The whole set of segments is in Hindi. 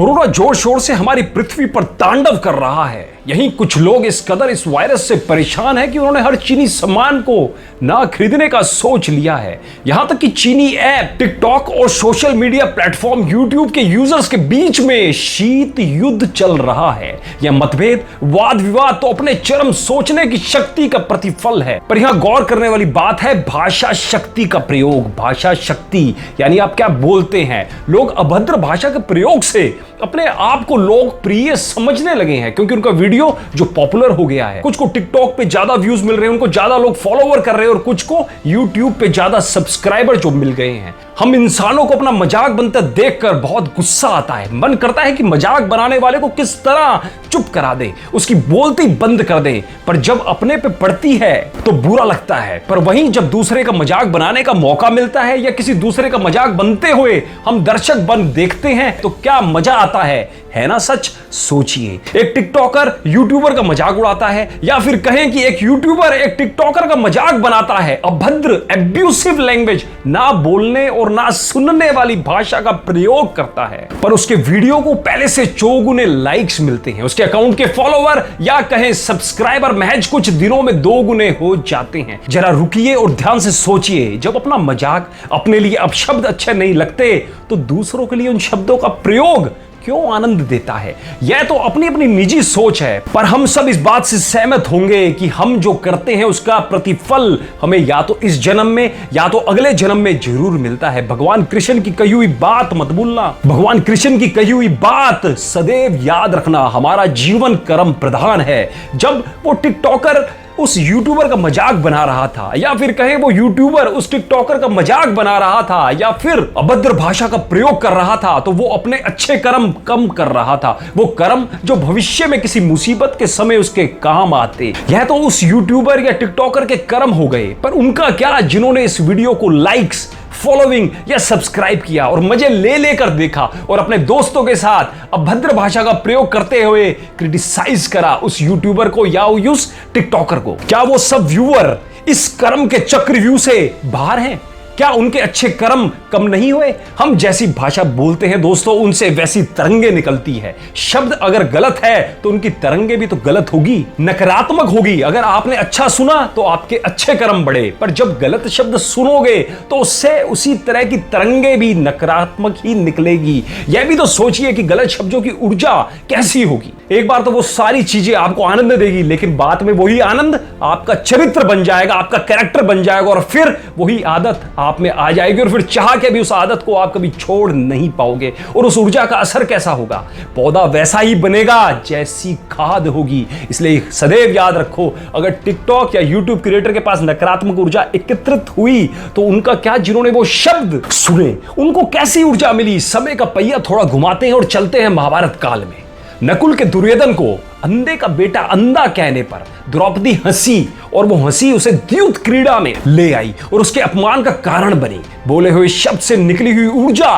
कोरोना जोर शोर से हमारी पृथ्वी पर तांडव कर रहा है। यहीं कुछ लोग इस कदर इस वायरस से परेशान हैं कि उन्होंने हर चीनी सामान को ना खरीदने का सोच लिया है। यहां तक कि चीनी ऐप, टिकटॉक और सोशल मीडिया प्लेटफॉर्म यूट्यूब के यूजर्स के बीच में शीत युद्ध चल रहा है। यह मतभेद, वाद विवाद तो अपने चरम सोचने की शक्ति का प्रतिफल है। पर यहां गौर करने वाली बात है भाषा शक्ति का प्रयोग। भाषा शक्ति यानी आप क्या बोलते हैं। लोग अभद्र भाषा के प्रयोग से अपने आप को लोकप्रिय समझने लगे हैं क्योंकि उनका वीडियो जो पॉपुलर हो गया है। कुछ को टिकटॉक पे ज्यादा व्यूज मिल रहे हैं, उनको ज्यादा लोग फॉलोवर कर रहे हैं और कुछ को यूट्यूब पे ज्यादा सब्सक्राइबर जो मिल गए हैं। हम इंसानों को अपना मजाक बनते देखकर बहुत गुस्सा आता है। मन करता है कि मजाक बनाने वाले को किस तरह चुप करा दे, उसकी बोलती बंद कर दे। पर जब अपने पे पड़ती है तो बुरा लगता है। पर वहीं जब दूसरे का मजाक बनाने का मौका मिलता है या किसी दूसरे का मजाक बनते हुए हम दर्शक बन देखते हैं तो क्या मजा आता है ना सच? सोचिए, एक टिकटॉकर यूट्यूबर का मजाक उड़ाता है या फिर कहें कि एक यूट्यूबर एक टिकटॉकर का मजाक बनाता है। अभद्र एब्यूसिव लैंग्वेज, ना बोलने और ना सुनने वाली भाषा का प्रयोग करता है। पर उसके वीडियो को पहले से चौगुने लाइक्स मिलते हैं। उसके अकाउंट के फॉलोवर या कहें सब्सक्राइबर महज कुछ दिनों में 2 गुने हो जाते हैं। जरा रुकिए और ध्यान से सोचिए, जब अपना मजाक अपने लिए अपशब्द अच्छे नहीं लगते तो दूसरों के लिए उन शब्दों का प्रयोग क्यों आनंद देता है? यह तो अपनी अपनी निजी सोच है। पर हम सब इस बात से सहमत होंगे कि हम जो करते हैं उसका प्रतिफल हमें या तो इस जन्म में या तो अगले जन्म में जरूर मिलता है। भगवान कृष्ण की कही हुई बात मत भूलना। भगवान कृष्ण की कही हुई बात सदैव याद रखना। हमारा जीवन कर्म प्रधान है। जब वो टिकटॉकर उस यूट्यूबर का मजाक बना रहा था या फिर कहें वो यूट्यूबर उस टिकटॉकर का मजाक बना रहा था या फिर अभद्र भाषा का प्रयोग कर रहा था तो वो अपने अच्छे कर्म कम कर रहा था। वो कर्म जो भविष्य में किसी मुसीबत के समय उसके काम आते। यह तो उस यूट्यूबर या टिकटॉकर के कर्म हो गए। पर उनका क्या जिन्होंने इस वीडियो को लाइक्स, फॉलोइंग या सब्सक्राइब किया और मजे ले लेकर देखा और अपने दोस्तों के साथ अभद्र भाषा का प्रयोग करते हुए क्रिटिसाइज करा उस यूट्यूबर को या उस टिकटॉकर को। क्या वो सब व्यूअर इस कर्म के चक्रव्यूह से बाहर हैं? क्या उनके अच्छे कर्म कम नहीं हुए? हम जैसी भाषा बोलते हैं दोस्तों, उनसे वैसी तरंगे निकलती है। शब्द अगर गलत है तो उनकी तरंगे भी तो गलत होगी, नकारात्मक होगी। अगर आपने अच्छा सुना तो आपके अच्छे कर्म बढ़े, पर जब गलत शब्द सुनोगे तो उससे उसी तरह की तरंगे भी नकारात्मक ही निकलेगी। यह भी तो सोचिए कि गलत शब्दों की ऊर्जा कैसी होगी। एक बार तो वो सारी चीजें आपको आनंद देगी, लेकिन बाद में वही आनंद आपका चरित्र बन जाएगा, आपका कैरेक्टर बन जाएगा और फिर वही आदत आप में आ जाएगी और फिर चाह के भी उस आदत को आप कभी छोड़ नहीं पाओगे। और उस ऊर्जा का असर कैसा होगा? पौधा वैसा ही बनेगा जैसी खाद होगी। इसलिए सदैव याद रखो, अगर टिकटॉक या यूट्यूब क्रिएटर के पास नकारात्मक ऊर्जा एकत्रित हुई तो उनका क्या जिन्होंने वो शब्द सुने उनको कैसी ऊर्जा मिली? समय का पहिया थोड़ा घुमाते हैं और चलते हैं महाभारत काल में। नकुल के दुर्योधन को अंधे का बेटा अंधा कहने पर द्रौपदी हंसी और वो हंसी उसे द्यूत क्रीड़ा में ले आई और उसके अपमान का कारण बनी। बोले हुए शब्द से निकली हुई ऊर्जा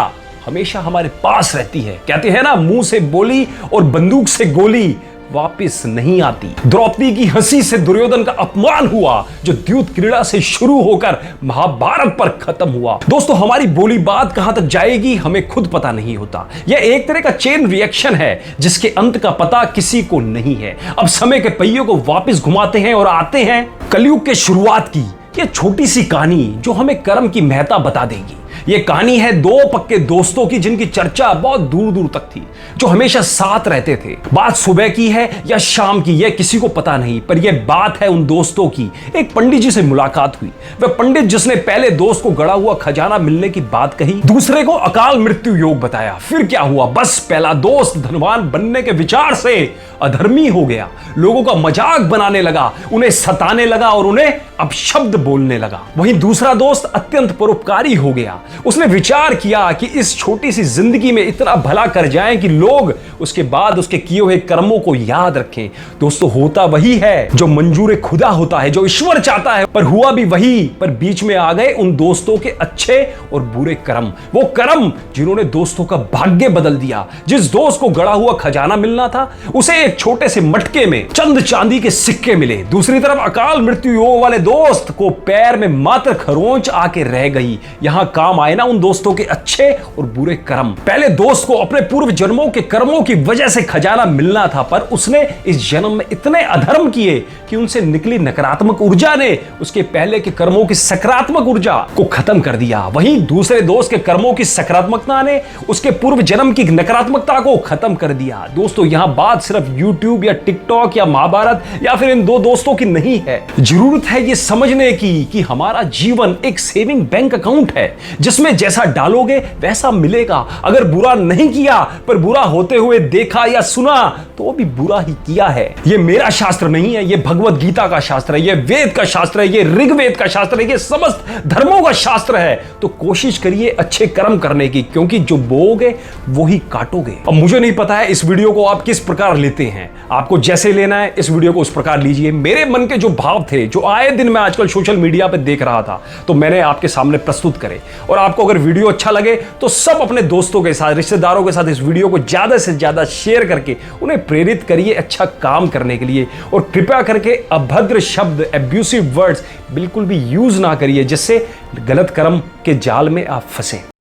हमेशा हमारे पास रहती है। कहते हैं ना, मुंह से बोली और बंदूक से गोली वापस नहीं आती। द्रौपदी की हंसी से दुर्योधन का अपमान हुआ जो द्यूत क्रीड़ा से शुरू होकर महाभारत पर खत्म हुआ। दोस्तों, हमारी बोली बात कहां तक जाएगी हमें खुद पता नहीं होता। यह एक तरह का चेन रिएक्शन है जिसके अंत का पता किसी को नहीं है। अब समय के पहियों को वापस घुमाते हैं और आते हैं कलयुग के शुरुआत की यह छोटी सी कहानी जो हमें कर्म की महत्ता बता देगी। यह कहानी है 2 पक्के दोस्तों की जिनकी चर्चा बहुत दूर दूर तक थी, जो हमेशा साथ रहते थे। बात सुबह की है या शाम की यह किसी को पता नहीं, पर यह बात है उन दोस्तों की। एक पंडित जी से मुलाकात हुई। वह पंडित जिसने पहले दोस्त को गड़ा हुआ खजाना मिलने की बात कही, दूसरे को अकाल मृत्यु योग बताया। फिर क्या हुआ? बस पहला दोस्त धनवान बनने के विचार से अधर्मी हो गया, लोगों का मजाक बनाने लगा, उन्हें सताने लगा और उन्हें अपशब्द बोलने लगा। वहीं दूसरा दोस्त अत्यंत परोपकारी हो गया। उसने विचार किया कि इस छोटी सी जिंदगी में इतना भला कर जाएं कि लोग उसके बाद उसके किए हुए कर्मों को याद रखें। दोस्तों, होता वही है जो मंजूर खुदा होता है, जो ईश्वर चाहता है, पर हुआ भी वही। पर बीच में आ गए उन दोस्तों के अच्छे और बुरे कर्म, वो कर्म जिन्होंने दोस्तों का भाग्य बदल दिया। जिस दोस्त को गड़ा हुआ खजाना मिलना था उसे एक छोटे से मटके में चंद चांदी के सिक्के मिले। दूसरी तरफ अकाल मृत्यु योग वाले दोस्त को पैर में मात्र खरोंच आके रह गई। यहां काम आए ना उन दोस्तों के अच्छे और बुरे कर्म। पहले दोस्त को अपने पूर्व जन्मों के कर्मों की वजह से खजाना मिलना था, पर उसने इस जन्म में इतने अधर्म किए कि उनसे निकली नकारात्मक ऊर्जा ने उसके पहले के कर्मों की सकारात्मक ऊर्जा को खत्म कर दिया। वहीं दूसरे दोस्त के कर्मों की सकारात्मकता ने उसके पूर्व जन्म की नकारात्मकता को खत्म कर दिया। दोस्तों, यहां बात सिर्फ यूट्यूब या टिकटॉक या महाभारत या फिर इन दो दोस्तों की नहीं है। जरूरत है यह समझने की कि हमारा जीवन एक सेविंग बैंक अकाउंट है, जिसमें जैसा डालोगे वैसा मिलेगा। अगर बुरा नहीं किया पर बुरा होते हुए देखा या सुना तो भी बुरा ही किया है। यह मेरा शास्त्र नहीं है, यह भगवत गीता का शास्त्र है, यह वेद का शास्त्र है, यह ऋग्वेद का शास्त्र है, यह समस्त धर्मों का शास्त्र है। तो कोशिश करिए अच्छे कर्म करने की, क्योंकि जो बोओगे वो ही काटोगे। अब मुझे नहीं पता है इस वीडियो को आप किस प्रकार लेते हैं, आपको जैसे लेना है इस वीडियो को उस प्रकार लीजिए। मेरे मन के जो भाव थे, जो आए दिन मैं आजकल सोशल मीडिया पे देख रहा था, तो मैंने आपके सामने प्रस्तुत करे। और आपको अगर वीडियो अच्छा लगे तो सब अपने दोस्तों के साथ, रिश्तेदारों के साथ इस वीडियो को ज्यादा से ज्यादा शेयर करके उन्हें प्रेरित करिए अच्छा काम करने के लिए। और कृपया करके अभद्र शब्द, एब्यूसिव वर्ड्स बिल्कुल भी यूज ना करिए, जिससे गलत कर्म के जाल में आप फंसे।